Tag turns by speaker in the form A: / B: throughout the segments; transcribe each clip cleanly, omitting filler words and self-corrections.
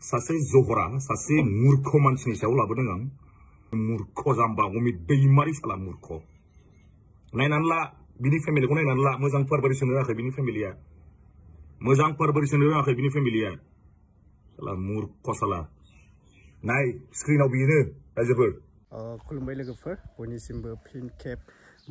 A: सासे जहरा सासे मूर्ख मानसिनि सायाव लाबोदों आं मूर्ख जाम्बा अमित दैमारि साला मूर्ख नायनानै ला बिनि फेमिलिखौ नायनानै ला मोजां पारभारिसन होआखै बिनि फेमिलिया मोजां पारभारिसन होआखै बिनि फेमिलिया साला मूर्ख साला नाय स्क्रिनाव बिनो रायजोफोर
B: खुलुमबाय लोगोफोर बयनिसिमबो फिन खेब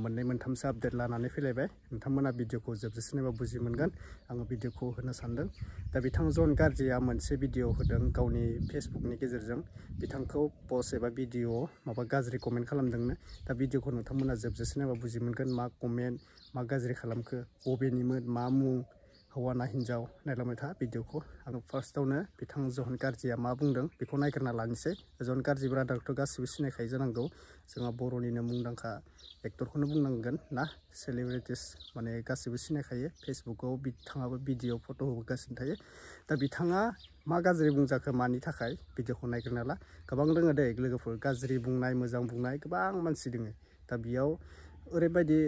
B: मोननै मोनथामसो आपडेट लानानै फैलायबाय नोंथांमोना भिडिअखौ जोबजासिम नायबा बुजि मोनगोन आङो भिडिअखौ होनो सानदों दा बिथां जन गार्जिया मोनसे भिडिअ होदों गावनि फेसबुकनि गेजेरजों बिथांखौ पस्ट एबा भिडिअ माबा गाज्रि कमेन्ट खालामदोंनो दा भिडिअखौ नोंथांमोना जोबजासिम नायबा बुजि मोनगोन मा कमेन्ट मा गाज्रि खालामखो बबेनिमोन मा मुं हौवा ना हिन्जाव नायलांबाय था भिडिअखौ आङो फार्स्टआवनो बिथां जन गार्जिया मा बुंदों बेखौ नायग्रोना लानोसै जन गार्जि ब्रादारखौथ' गासिबो सिनायखायो जानांगौ जोंहा बर'निनो मुंदांखा एक्टरखौनो बुंनांगोन ना सेलिब्रिटिस माने गासिबो सिनायखायो फेसबुकाव बिथाङाबो भिडिअ फट' होगासिनो थायो दा बिथाङा मा गाज्रि बुंजाखो मानि थाखाय भिडिअखौ नायग्रोना ला गोबां दङ दे लोगोफोर गाज्रि बुंनाय मोजां बुंनाय गोबां मानसि दङ दा बेयाव ओरैबायदि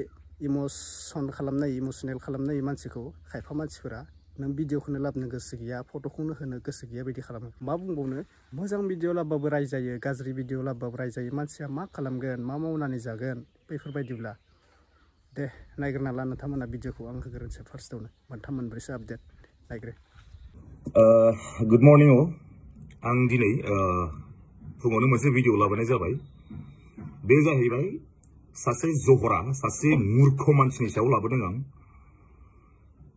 B: इमोसन खालामनाय इमोसनेल खालामनाय मानसिखौ खायफा मानसिफोरा नों भिडिअखौनो लाबोनो गोसो गैया फट'खौनो होनो गोसो गैया बायदि खालामो मा बुंबावनो मोजां भिडिअ लाबोबाबो रायजायो गाज्रि भिडिअ लाबोबाबो रायजायो मानसिया मा खालामगोन मा मावनानै जागोन बेफोरबायदिब्ला दे नायग्रोना ला नोंथांमोना भिडिअखौ आं होग्रोनोसै फार्स्टआवनो मोनथाम मोनब्रैसो आपडेट नायग्रो
A: गुड मर्निं आं दिनै फुङावनो मोनसे भिडिअ लाबोनाय जाबाय बे जाहैबाय सासे जहरा सासे मूर्ख मानसिनि सायाव लाबोदों आं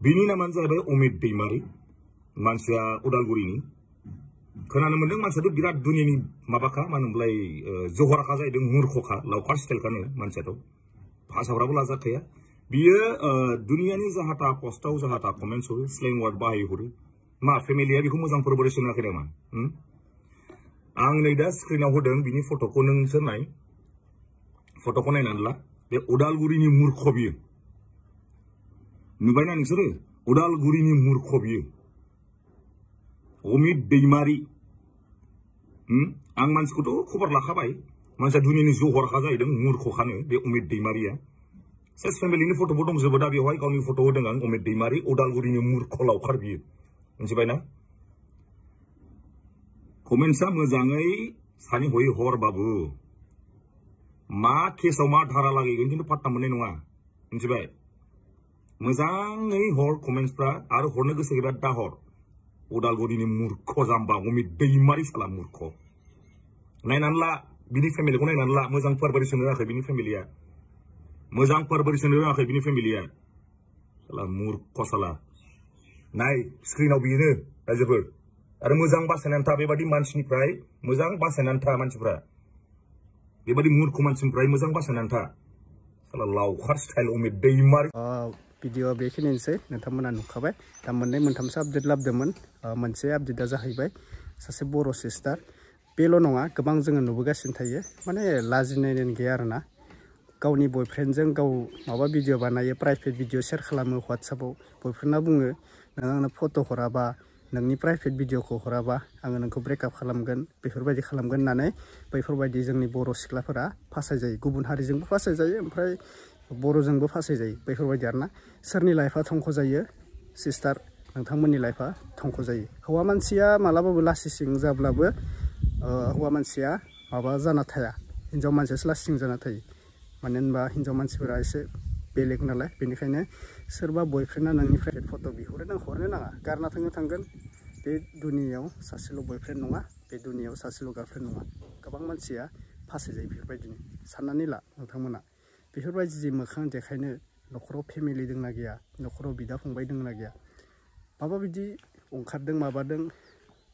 A: बिनि नामानो जाहैबाय अमित दैमारि मानसिया उदालगुरिनि खोनानो मोनदों मानसियाथ' बिराद दुनियानि माबाखा मा होनोमोनलाय जहराखा जाहैदों मूर्खखा लावखार स्टाइलखानो मानसियाथ' भाषाफ्राबो लाजाखाया बियो दुनियानि जाहाथा पस्टआव जाहाथा कमेन्ट्स हरो स्लें वार्ड बाहायहरो मा फेमिलिया बेखौ मोजां पारभारिसन होआखै नामा आं नै दा स्क्रिनाव होदों बिनि फट'खौ नोंसोर नाय फट'खौ नायनानै ला बे उदालगुरिनि मूर्ख बियो नुबायना नोंसोरो उदालगुरिनि मूर्ख बियो अमित दैमारि आं मानसिखौथ' खबर लाखाबाय मानसिया दुनियानि जहरखा जाहैदों मूर्खखानो बे अमित दैमारिया सेस फेमिलिनि फट'बो दंजोबो दा बेवहाय गावनि फट' होदों आं अमित दैमारि उदालगुरिनि मूर्ख लावखार बियो मिथिबायना कमेन्ट्सआ मोजाङै सानै हयै हर बाबु मा केसआव मा धारा लागायगोन खिन्थु पात्ता मोननाय नङा मिथिबाय मोजाङै हर कमेन्ट्सफ्रा आरो हरनो गोसो गैबा दा हर उदालगुरिनि मूर्ख जाम्बा अमित दैमारि साला मूर्ख नायनानै ला बिनि फेमिलिखौ नायनानै ला मोजां पारभारिसन होआखै बिनि फेमिलिया मोजां पारभारिसन होआखै बिनि फेमिलिया साला मूर्ख साला नाय स्क्रिनाव बिनो रायजोफोर आरो मोजां बासायनानै था बेबादि मानसिनिफ्राय मोजां बासायनानै था मानसिफ्रा बेबादि मूर्ख मानसिनिफ्राय मोजां बासायनानै था साला लावखार स्टाइल अमित दैमारि
B: भिडिअ बेखिनिसै नोंथांमोना नुखाबाय दा मोननै मोनथामसो आपडेट लाबोदोंमोन मोनसे आपडेटआ जाहैबाय सासे बर' सिस्टार बेल' नङा गोबां जोङो नुबोगासिनो थायो माने लाजिनायनो गैया आरोना गावनि बयफ्रेन्डजों गाव माबा भिडिअ बानायो प्राइभेट भिडिअ शेयार खालामो वाट्सएपआव बयफ्रेन्डआ बुङो नों आंनो फट' हराबा नोंनि प्राइभेट भिडिअखौ हराबा आङो नोंखौ ब्रेकआप खालामगोन बेफोरबायदि खालामगोन होननानै बैफोरबायदि जोंनि बर' सिख्लाफोरा फासायजायो गुबुन हारिजोंबो फासायजायो ओमफ्राय बर'जोंबो फासायजायो बेफोरबायदि आरोना सोरनि लाइफआ धंख' जायो सिस्टार नोंथांमोननि लाइफआ धंख' जायो हौवा मानसिया मालाबाबो लासिं जाब्लाबो हौवा मानसिया माबा जाना थाया हिन्जाव मानसियासो लासिं जाना थायो मानो होनबा हिन्जाव मानसिफोरा एसे बेलेग नालाय बेनिखायनो सोरबा बयफ्रेन्डआ नोंनि प्राइभेट फट' बिहरो नों हरनो नाङा गारना थांगोन बे दुनियायाव सासेल' बयफ्रेन्ड नङा बे दुनियायाव सासेल' गार्लफ्रेन्ड नङा गोबां मानसिया फासायजायो बेफोरबायदिनो साननानै ला नोंथांमोना बेफोरबायदि जि मोखां देखायनो न'खराव फेमिलि दंना गैया न'खराव बिदा फंबाय दंना गैया माबा बिदि ओंखारदों माबादों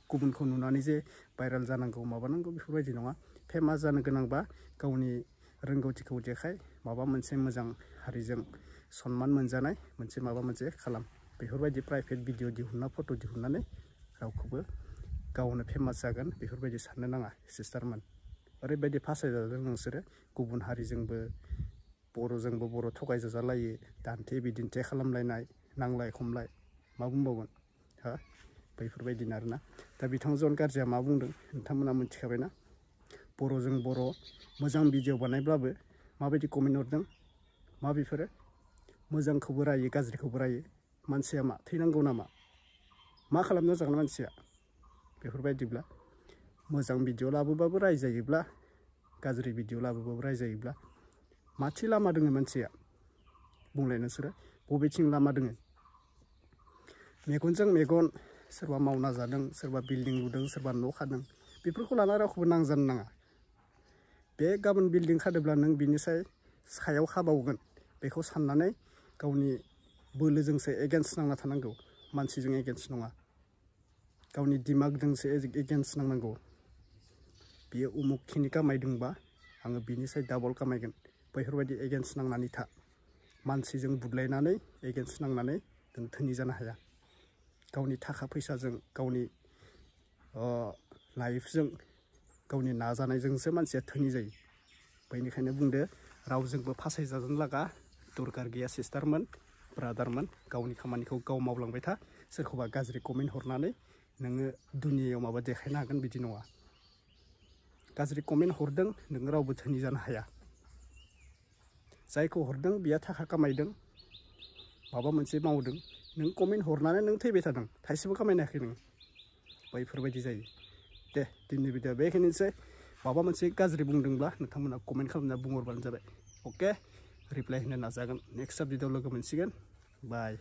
B: गुबुनखौ नुनानै जे भाइरेल जानांगौ माबानांगौ बेफोरबायदि नङा फेमास जानो गोनांबा गावनि रोंगौथिखौ देखाय माबा मोनसे मोजां हारिजों सनमान मोनजानाय मोनसे माबा मोनसे खालाम बेफोरबायदि प्राइभेट भिडिअ दिहुनना फट' दिहुननानै रावखौबो गावनो फेमास जागोन बेफोरबायदि साननो नाङा सिस्टारमोन ओरैबायदि फासायजादों नोंसोरो गुबुन हारिजोंबो बर'जोंबो बर' थगायजाजालायो दान्थे बिदिन्थे खालामलायनाय नांलाय खमलाय मा बुंबावगोन हा बैफोरबायदिनो आरोना दा बिथां जन गार्जिया मा बुंदों नोंथांमोना मिथिखाबायना बर'जों बर' मोजां भिडिअ बानायब्लाबो माबायदि कमेन्ट हरदों मा बेफोरो मोजांखौबो रायो गाज्रिखौबो रायो मानसिया मा थैनांगौ नामा मा खालामना जागोन मानसिया बेफोरबायदिब्ला मोजां भिडिअ लाबोबाबो रायजायोब्ला गाज्रि भिडिअ लाबोबाबो रायजायोब्ला माथि लामा दोङो मानसिया बुंलाय नोंसोरो बबेथिं लामा दोङो मेगनजों मेगन सोरबा मावना जादों सोरबा बिल्डिं लुदों सोरबा न' खादों बेफोरखौ लाना रावखौबो नांजानो नाङा बे गाबोन बिल्डिं खादोब्ला नों बिनिसाय सायाव खाबावगोन बेखौ साननानै गावनि बोलोजोंसो एगेन्स्ट नांना थानांगौ मानसिजों एगेन्स्ट नङा गावनि दिमागजोंसो एगेन्स्ट नांनांगौ बियो उमुखखिनि कामायदोंबा आङो बिनिसाय डाबल कामायगोन बैफोरबायदि एगेन्स्ट नांनानै था मानसिजों बुदलायनानै एगेन्स्ट नांनानै नों धोनि जानो हाया गावनि थाखा फैसाजों गावनि लाइफजों गावनि नाजानायजोंसो मानसिया धोनि जायो बेनिखायनो बुंदो रावजोंबो फासायजानो लागा दरकार गैया सिस्टारमोन ब्रादारमोन गावनि खामानिखौ गाव मावलांबाय था सोरखौबा गाज्रि कमेन्ट हरनानै नोङो दुनियायाव माबा देखायनो हागोन बिदि नङा गाज्रि कमेन्ट हरदों नों रावबो धोनि जानो हाया जायखौ हरदों बिया थाखा कामायदों माबा मोनसे मावदों नों कमेन्ट हरनानै नों थैबाय थादों थाइसेबो खामायनो हायाखै नों बैफोरबायदि जायो दे दिनैनि भिडिअ बेखिनिसै माबा मोनसे गाज्रि बुंदोंब्ला नोंथांमोना कमेन्ट खालामना बुंहरबानो जाबाय अके रिप्लाय होनो नाजागोन नेक्स्ट भिडिअ लोगो मोनसिगोन बाय